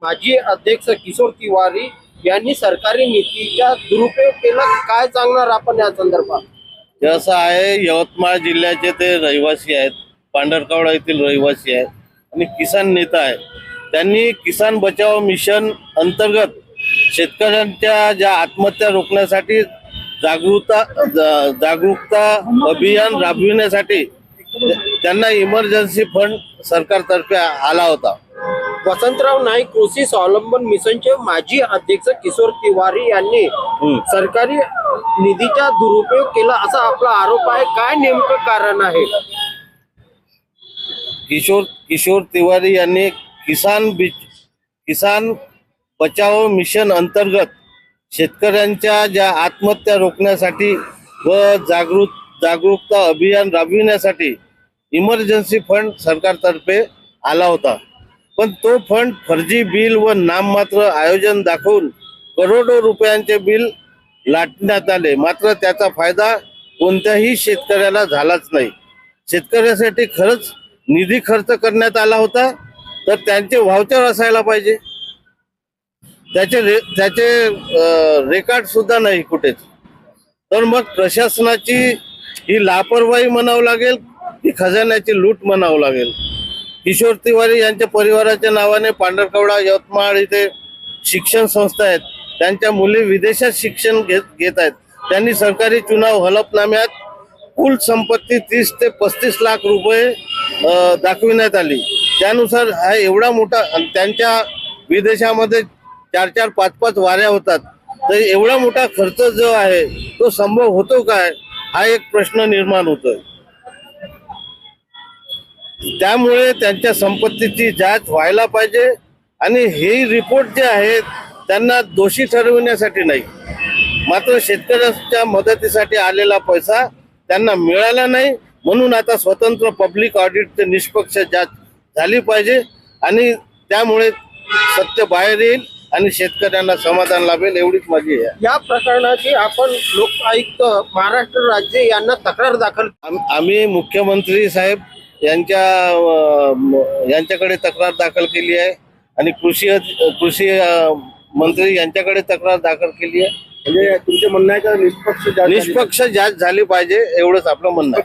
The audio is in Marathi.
माजी अध्यक्ष किशोर तिवारी यांनी सरकारी नीतीचा दुरुपयोग केला, काय सांगणार आपण या संदर्भात? जसं आहे, यवतमाळ जिल्ह्याचे ते रहिवासी आहेत, पांढरकवडा येथील रहिवासी आहेत आणि किसान नेता आहेत. त्यांनी किसान बचाव मिशन अंतर्गत शेतकऱ्यांच्या ज्या आत्महत्या रोखण्यासाठी जागरूकता अभियान राबविण्यासाठी त्यांना इमर्जन्सी फंड सरकारतर्फे आला होता. वसंतराव नाईक कृषी स्वावलंबन मिशनचे माजी अध्यक्ष किशोर तिवारी यांनी सरकारी निधीचा दुरुपयोग केला असा आपला आरोप आहे. काय नेमकं कारण आहे? किशोर तिवारी यांनी किसान बचाव मिशन अंतर्गत शेतकऱ्यांच्या ज्या आत्महत्या रोखण्यासाठी व जागरूकता अभियान राबविण्यासाठी इमर्जन्सी फंड सरकारतर्फे आला होता. पण तो फंड फर्जी बिल व नाममात्र आयोजन दाखवून करोडो रुपयांचे बिल लाटण्यात आले. मात्र त्याचा फायदा कोणत्याही शेतकऱ्याला झालाच नाही. शेतकऱ्यासाठी खरंच निधी खर्च करण्यात आला होता तर त्यांचे व्हाउचर असायला पाहिजे. त्याचे रेकॉर्ड सुद्धा नाही कुठेच. तर मग प्रशासनाची ही लापरवाही म्हणावं लागेल की खजान्याची लूट म्हणावं लागेल. किशोर तिवारी यांच्या परिवाराच्या नावाने पांढरकवडा यवतमाळ इथे शिक्षण संस्था आहेत. त्यांच्या मुली विदेशात शिक्षण घेत आहेत. त्यांनी सरकारी चुनाव हलफनाम्यात कुल संपत्ती 30 ते 35 लाख रुपये दाखविण्यात आली. त्यानुसार हा एवढा मोठा, त्यांच्या विदेशामध्ये 4-4, 5-5 वाऱ्या होतात, तर एवढा मोठा खर्च जो आहे तो संभव होतो काय, हा एक प्रश्न निर्माण होतोय. त्यामुळे त्यांच्या संपत्तीची जांच व्हायला पाहिजे आणि हे रिपोर्ट जे आहेत त्यांना दोषी ठरविण्यासाठी नाही, मात्र शेतकऱ्यांच्या मदतीसाठी आलेला पैसा त्यांना मिळाला नाही. म्हणून आता स्वतंत्र पब्लिक ऑडिटची निष्पक्ष जांच झाली पाहिजे आणि त्यामुळे सत्य बाहेर येईल आणि शेतकऱ्यांना समाधान लाभेल, एवढीच माझी आहे. या प्रकरणाची आपण लोकायुक्त महाराष्ट्र राज्य यांना तक्रार दाखल. आम्ही मुख्यमंत्री साहेब यांच्याकडे तक्रार दाखल केली आहे आणि कृषी मंत्री यांच्याकडे तक्रार दाखल केली आहे. म्हणजे तुमचे म्हणणं आहे का निष्पक्ष जांच झाली पाहिजे, एवढंच आपलं म्हणणं आहे.